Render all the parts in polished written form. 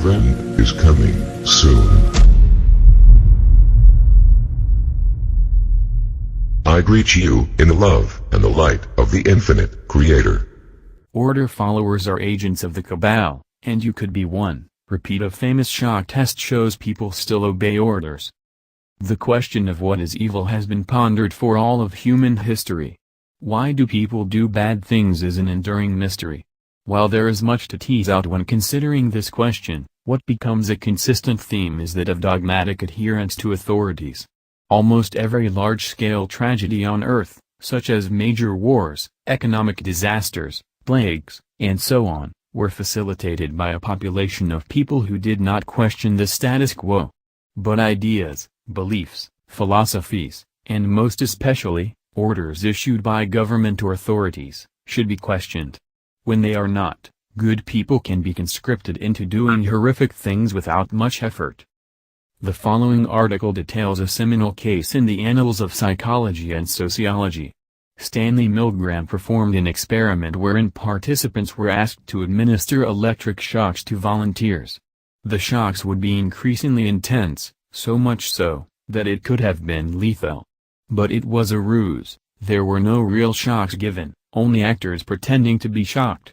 event is coming soon. I greet you in the love and the light of the infinite Creator. Order followers are agents of the Cabal, and you could be one. Repeat a famous shock test shows people still obey orders. The question of what is evil has been pondered for all of human history. Why do people do bad things is an enduring mystery. While there is much to tease out when considering this question, what becomes a consistent theme is that of dogmatic adherence to authorities. Almost every large-scale tragedy on Earth, such as major wars, economic disasters, plagues, and so on, were facilitated by a population of people who did not question the status quo. But ideas, beliefs, philosophies, and most especially, orders issued by government or authorities, should be questioned. When they are not, good people can be conscripted into doing horrific things without much effort. The following article details a seminal case in the annals of psychology and sociology. Stanley Milgram performed an experiment wherein participants were asked to administer electric shocks to volunteers. The shocks would be increasingly intense, so much so, that it could have been lethal. But it was a ruse. There were no real shocks given, only actors pretending to be shocked.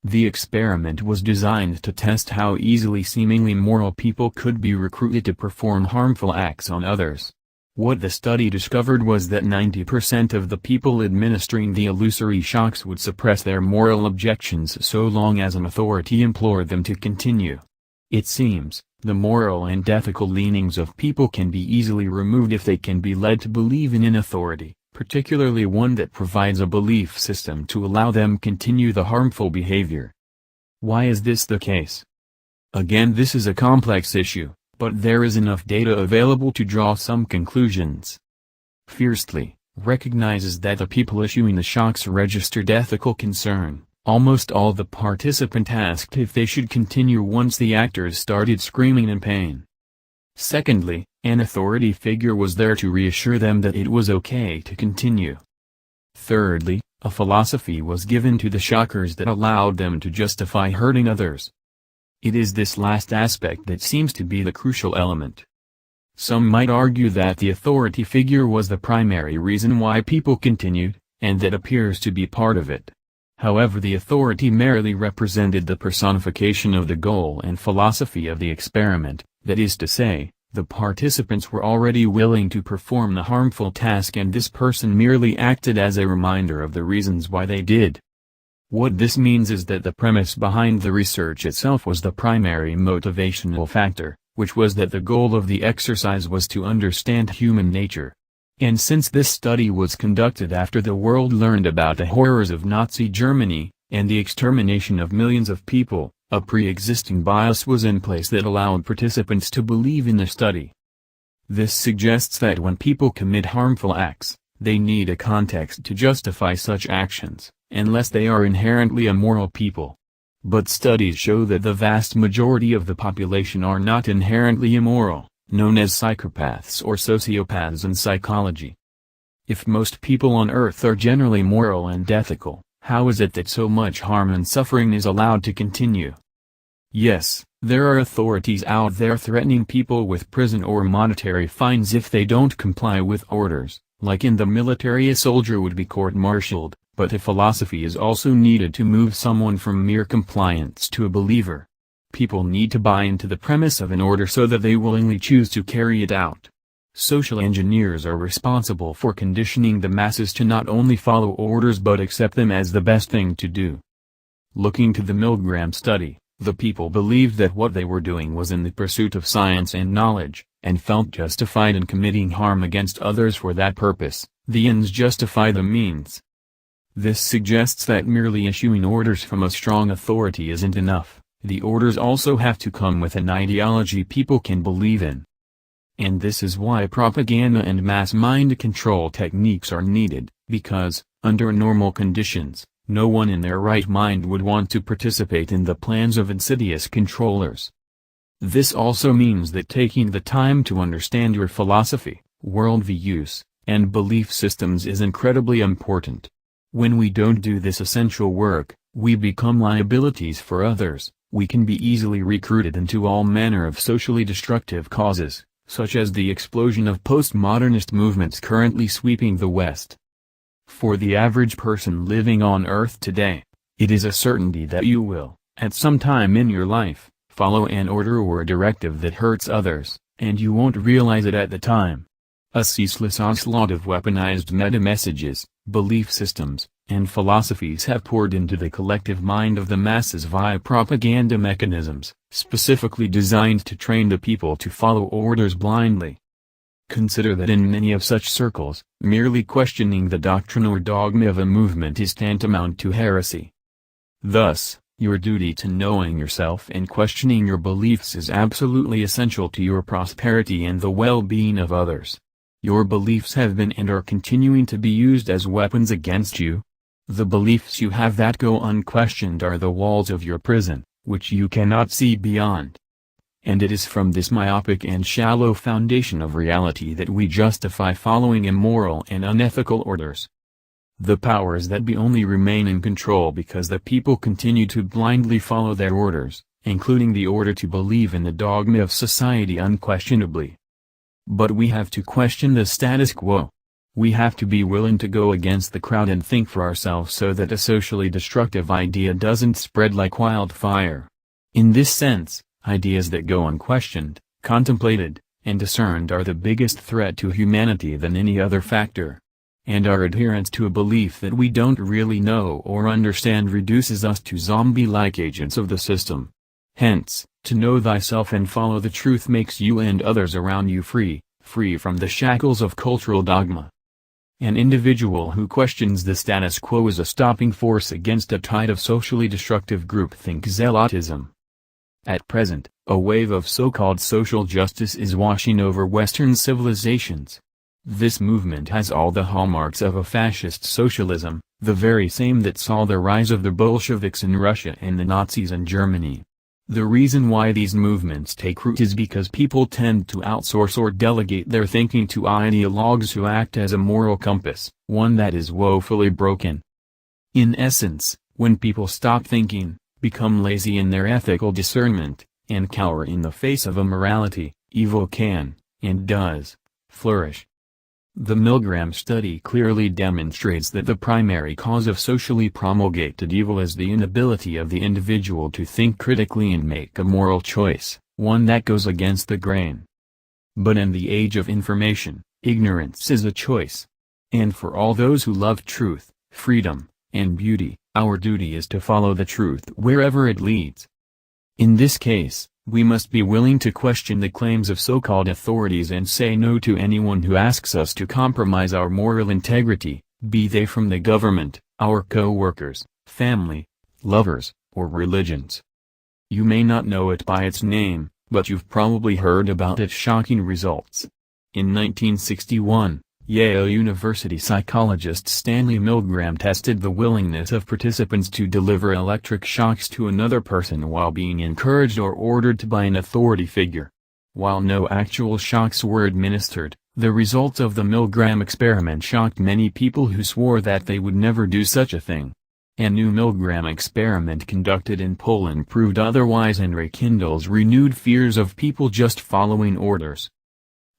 The experiment was designed to test how easily seemingly moral people could be recruited to perform harmful acts on others. What the study discovered was that 90% of the people administering the illusory shocks would suppress their moral objections so long as an authority implored them to continue. It seems, the moral and ethical leanings of people can be easily removed if they can be led to believe in an authority, particularly one that provides a belief system to allow them continue the harmful behavior. Why is this the case? Again, this is a complex issue, but there is enough data available to draw some conclusions. Fiercely, recognizes that the people issuing the shocks registered ethical concern. Almost all the participants asked if they should continue once the actors started screaming in pain. Secondly, an authority figure was there to reassure them that it was okay to continue. Thirdly, a philosophy was given to the shockers that allowed them to justify hurting others. It is this last aspect that seems to be the crucial element. Some might argue that the authority figure was the primary reason why people continued, and that appears to be part of it. However, the authority merely represented the personification of the goal and philosophy of the experiment, that is to say, the participants were already willing to perform the harmful task and this person merely acted as a reminder of the reasons why they did. What this means is that the premise behind the research itself was the primary motivational factor, which was that the goal of the exercise was to understand human nature. And since this study was conducted after the world learned about the horrors of Nazi Germany, and the extermination of millions of people, a pre-existing bias was in place that allowed participants to believe in the study. This suggests that when people commit harmful acts, they need a context to justify such actions, unless they are inherently immoral people. But studies show that the vast majority of the population are not inherently immoral, known as psychopaths or sociopaths in psychology. If most people on Earth are generally moral and ethical, how is it that so much harm and suffering is allowed to continue? Yes, there are authorities out there threatening people with prison or monetary fines if they don't comply with orders. Like in the military, a soldier would be court-martialed, but a philosophy is also needed to move someone from mere compliance to a believer. People need to buy into the premise of an order so that they willingly choose to carry it out. Social engineers are responsible for conditioning the masses to not only follow orders but accept them as the best thing to do. Looking to the Milgram study, the people believed that what they were doing was in the pursuit of science and knowledge, and felt justified in committing harm against others for that purpose. The ends justify the means. This suggests that merely issuing orders from a strong authority isn't enough. The orders also have to come with an ideology people can believe in. And this is why propaganda and mass mind control techniques are needed, because, under normal conditions, no one in their right mind would want to participate in the plans of insidious controllers. This also means that taking the time to understand your philosophy, worldviews, and belief systems is incredibly important. When we don't do this essential work, we become liabilities for others, We can be easily recruited into all manner of socially destructive causes, such as the explosion of postmodernist movements currently sweeping the West. For the average person living on Earth today, it is a certainty that you will, at some time in your life, follow an order or a directive that hurts others, and you won't realize it at the time. A ceaseless onslaught of weaponized meta-messages, belief systems, and philosophies have poured into the collective mind of the masses via propaganda mechanisms, specifically designed to train the people to follow orders blindly. Consider that in many of such circles, merely questioning the doctrine or dogma of a movement is tantamount to heresy. Thus, your duty to knowing yourself and questioning your beliefs is absolutely essential to your prosperity and the well-being of others. Your beliefs have been and are continuing to be used as weapons against you. The beliefs you have that go unquestioned are the walls of your prison, which you cannot see beyond. And it is from this myopic and shallow foundation of reality that we justify following immoral and unethical orders. The powers that be only remain in control because the people continue to blindly follow their orders, including the order to believe in the dogma of society unquestionably. But we have to question the status quo. We have to be willing to go against the crowd and think for ourselves so that a socially destructive idea doesn't spread like wildfire. In this sense, ideas that go unquestioned, contemplated, and discerned are the biggest threat to humanity than any other factor. And our adherence to a belief that we don't really know or understand reduces us to zombie-like agents of the system. Hence, to know thyself and follow the truth makes you and others around you free from the shackles of cultural dogma. An individual who questions the status quo is a stopping force against a tide of socially destructive groupthink zealotism. At present, a wave of so-called social justice is washing over Western civilizations. This movement has all the hallmarks of a fascist socialism, the very same that saw the rise of the Bolsheviks in Russia and the Nazis in Germany. The reason why these movements take root is because people tend to outsource or delegate their thinking to ideologues who act as a moral compass, one that is woefully broken. In essence, when people stop thinking, become lazy in their ethical discernment, and cower in the face of a morality, evil can, and does, flourish. The Milgram study clearly demonstrates that the primary cause of socially promulgated evil is the inability of the individual to think critically and make a moral choice, one that goes against the grain. But in the age of information, ignorance is a choice. And for all those who love truth, freedom, and beauty, our duty is to follow the truth wherever it leads. In this case, we must be willing to question the claims of so-called authorities and say no to anyone who asks us to compromise our moral integrity, be they from the government, our co-workers, family, lovers, or religions. You may not know it by its name, but you've probably heard about its shocking results. In 1961, Yale University psychologist Stanley Milgram tested the willingness of participants to deliver electric shocks to another person while being encouraged or ordered to by an authority figure. While no actual shocks were administered, the results of the Milgram experiment shocked many people who swore that they would never do such a thing. A new Milgram experiment conducted in Poland proved otherwise and rekindles renewed fears of people just following orders.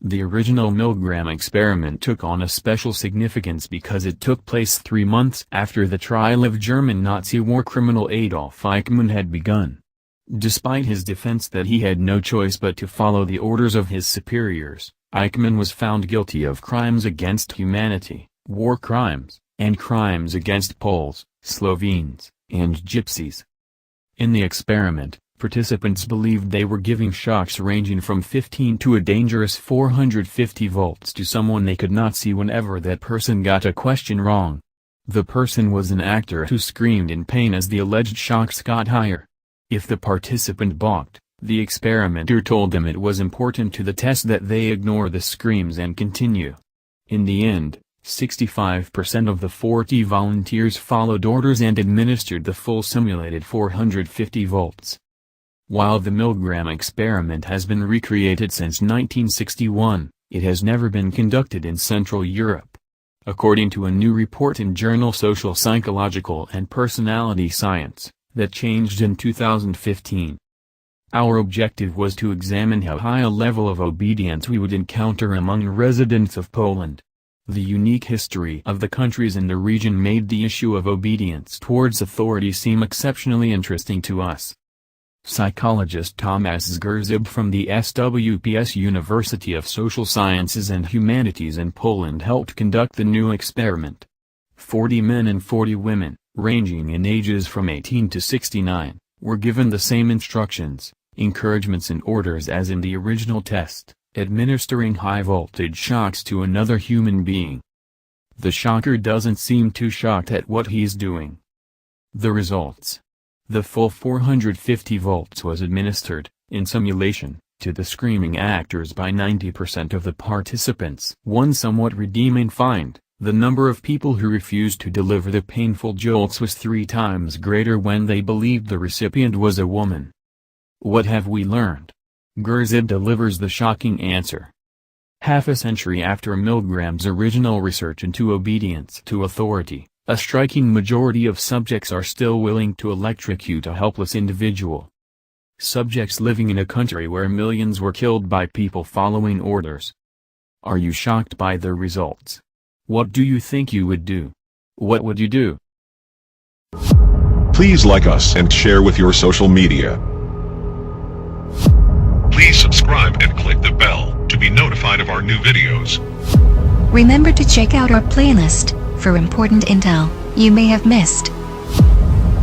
The original Milgram experiment took on a special significance because it took place 3 months after the trial of German Nazi war criminal Adolf Eichmann had begun. Despite his defense that he had no choice but to follow the orders of his superiors, Eichmann was found guilty of crimes against humanity, war crimes, and crimes against Poles, Slovenes, and Gypsies. In the experiment, participants believed they were giving shocks ranging from 15 to a dangerous 450 volts to someone they could not see whenever that person got a question wrong. The person was an actor who screamed in pain as the alleged shocks got higher. If the participant balked, the experimenter told them it was important to the test that they ignore the screams and continue. In the end, 65% of the 40 volunteers followed orders and administered the full simulated 450 volts. While the Milgram experiment has been recreated since 1961, it has never been conducted in Central Europe. According to a new report in journal Social Psychological and Personality Science, that changed in 2015. Our objective was to examine how high a level of obedience we would encounter among residents of Poland. The unique history of the countries in the region made the issue of obedience towards authority seem exceptionally interesting to us. Psychologist Tomasz Grzyb from the SWPS University of Social Sciences and Humanities in Poland helped conduct the new experiment. 40 men and 40 women, ranging in ages from 18 to 69, were given the same instructions, encouragements and orders as in the original test, administering high-voltage shocks to another human being. The shocker doesn't seem too shocked at what he's doing. The results. The full 450 volts was administered, in simulation, to the screaming actors by 90% of the participants. One somewhat redeeming find: the number of people who refused to deliver the painful jolts was 3 times greater when they believed the recipient was a woman. What have we learned? Grzyb delivers the shocking answer. Half a century after Milgram's original research into obedience to authority, a striking majority of subjects are still willing to electrocute a helpless individual. Subjects living in a country where millions were killed by people following orders. Are you shocked by the results? What do you think you would do? What would you do? Please like us and share with your social media. Please subscribe and click the bell to be notified of our new videos. Remember to check out our playlist for important intel you may have missed.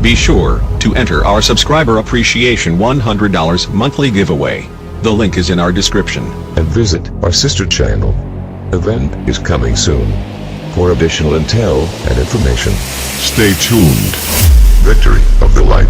Be sure to enter our subscriber appreciation $100 monthly giveaway. The link is in our description. And visit our sister channel. Event is coming soon. For additional intel and information, stay tuned. Victory of the Light.